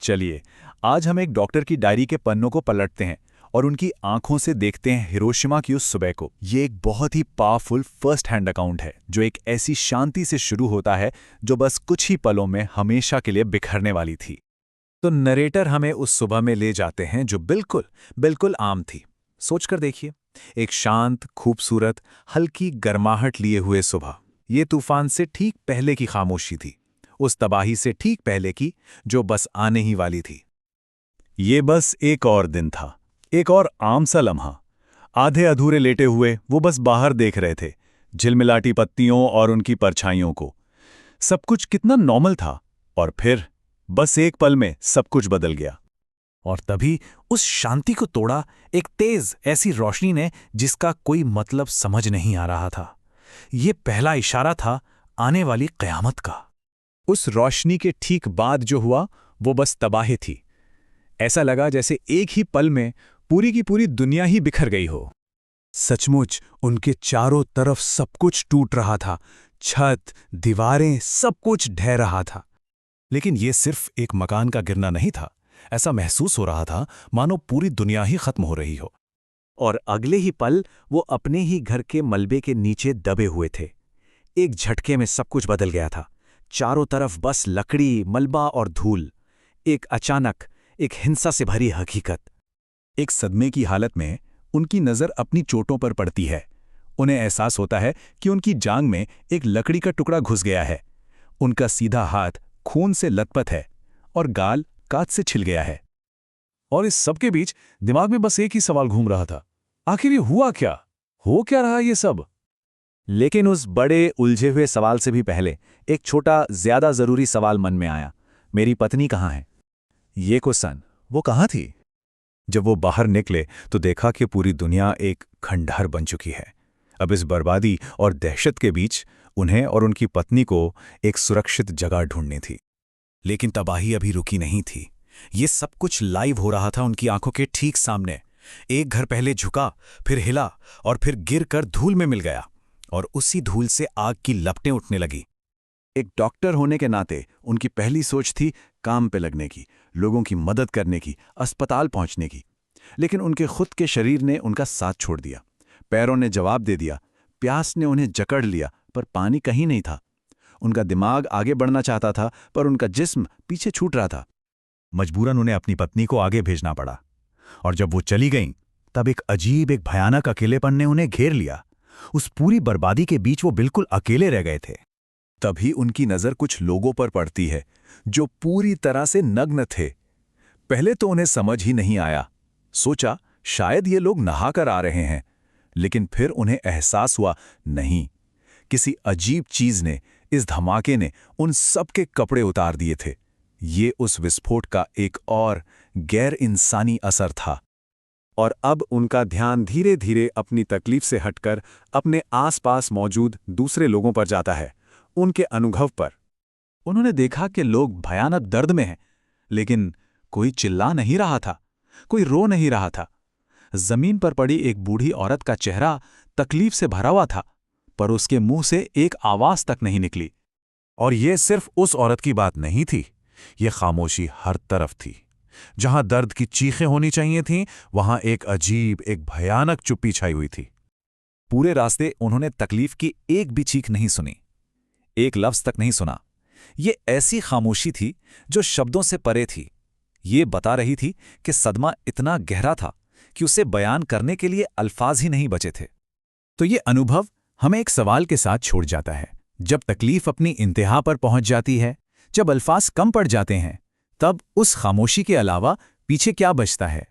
चलिए, आज हम एक डॉक्टर की डायरी के पन्नों को पलटते हैं और उनकी आंखों से देखते हैं हिरोशिमा की उस सुबह को। ये एक बहुत ही पावरफुल फर्स्ट हैंड अकाउंट है जो एक ऐसी शांति से शुरू होता है जो बस कुछ ही पलों में हमेशा के लिए बिखरने वाली थी। तो नरेटर हमें उस सुबह में ले जाते हैं जो बिल्कुल बिल्कुल आम थी। सोचकर देखिए, एक शांत, खूबसूरत, हल्की गर्माहट लिए हुए सुबह। ये तूफान से ठीक पहले की खामोशी थी, उस तबाही से ठीक पहले की जो बस आने ही वाली थी। ये बस एक और दिन था, एक और आम सा लम्हा। आधे अधूरे लेटे हुए वो बस बाहर देख रहे थे, झिलमिलाती पत्तियों और उनकी परछाइयों को। सब कुछ कितना नॉर्मल था, और फिर बस एक पल में सब कुछ बदल गया। और तभी उस शांति को तोड़ा एक तेज ऐसी रोशनी ने जिसका कोई मतलब समझ नहीं आ रहा था। ये पहला इशारा था आने वाली क़यामत का। उस रोशनी के ठीक बाद जो हुआ वो बस तबाही थी। ऐसा लगा जैसे एक ही पल में पूरी की पूरी दुनिया ही बिखर गई हो। सचमुच उनके चारों तरफ सब कुछ टूट रहा था, छत, दीवारें, सब कुछ ढह रहा था। लेकिन ये सिर्फ एक मकान का गिरना नहीं था। ऐसा महसूस हो रहा था मानो पूरी दुनिया ही खत्म हो रही हो। और अगले ही पल वो अपने ही घर के मलबे के नीचे दबे हुए थे। एक झटके में सब कुछ बदल गया था। चारों तरफ बस लकड़ी, मलबा और धूल। एक अचानक, एक हिंसा से भरी हकीकत। एक सदमे की हालत में उनकी नज़र अपनी चोटों पर पड़ती है। उन्हें एहसास होता है कि उनकी जांघ में एक लकड़ी का टुकड़ा घुस गया है। उनका सीधा हाथ खून से लथपथ है और गाल कांच से छिल गया है। और इस सब के बीच दिमाग में बस एक ही सवाल घूम रहा था, आखिर ये हुआ क्या? हो क्या रहा ये सब? लेकिन उस बड़े उलझे हुए सवाल से भी पहले एक छोटा, ज्यादा जरूरी सवाल मन में आया। मेरी पत्नी कहाँ है? ये क्वेश्चन, वो कहाँ थी? जब वो बाहर निकले तो देखा कि पूरी दुनिया एक खंडहर बन चुकी है। अब इस बर्बादी और दहशत के बीच उन्हें और उनकी पत्नी को एक सुरक्षित जगह ढूंढनी थी। लेकिन तबाही अभी रुकी नहीं थी। ये सब कुछ लाइव हो रहा था उनकी आंखों के ठीक सामने। एक घर पहले झुका, फिर हिला और फिर गिरकर धूल में मिल गया, और उसी धूल से आग की लपटें उठने लगी। एक डॉक्टर होने के नाते उनकी पहली सोच थी काम पे लगने की, लोगों की मदद करने की, अस्पताल पहुंचने की। लेकिन उनके खुद के शरीर ने उनका साथ छोड़ दिया। पैरों ने जवाब दे दिया, प्यास ने उन्हें जकड़ लिया, पर पानी कहीं नहीं था। उनका दिमाग आगे बढ़ना चाहता था, पर उनका जिस्म पीछे छूट रहा था। मजबूरन उन्हें अपनी पत्नी को आगे भेजना पड़ा। और जब वो चली गईं, तब एक भयानक अकेलेपन ने उन्हें घेर लिया। उस पूरी बर्बादी के बीच वो बिल्कुल अकेले रह गए थे। तभी उनकी नज़र कुछ लोगों पर पड़ती है जो पूरी तरह से नग्न थे। पहले तो उन्हें समझ ही नहीं आया। सोचा शायद ये लोग नहाकर आ रहे हैं, लेकिन फिर उन्हें एहसास हुआ, नहीं, किसी अजीब चीज ने, इस धमाके ने उन सब के कपड़े उतार दिए थे। ये उस विस्फोट का एक और गैर इंसानी असर था। और अब उनका ध्यान धीरे धीरे अपनी तकलीफ से हटकर अपने आसपास मौजूद दूसरे लोगों पर जाता है, उनके अनुभव पर। उन्होंने देखा कि लोग भयानक दर्द में हैं, लेकिन कोई चिल्ला नहीं रहा था, कोई रो नहीं रहा था। जमीन पर पड़ी एक बूढ़ी औरत का चेहरा तकलीफ से भरा हुआ था, पर उसके मुंह से एक आवाज तक नहीं निकली। और यह सिर्फ उस औरत की बात नहीं थी, यह खामोशी हर तरफ थी। जहां दर्द की चीखें होनी चाहिए थीं, वहां एक अजीब, एक भयानक चुप्पी छाई हुई थी। पूरे रास्ते उन्होंने तकलीफ की एक भी चीख नहीं सुनी, एक लफ्ज तक नहीं सुना। ये ऐसी खामोशी थी जो शब्दों से परे थी। ये बता रही थी कि सदमा इतना गहरा था कि उसे बयान करने के लिए अल्फाज ही नहीं बचे थे। तो ये अनुभव हमें एक सवाल के साथ छोड़ जाता है। जब तकलीफ अपनी इंतहा पर पहुंच जाती है, जब अल्फाज कम पड़ जाते हैं, तब उस खामोशी के अलावा पीछे क्या बचता है?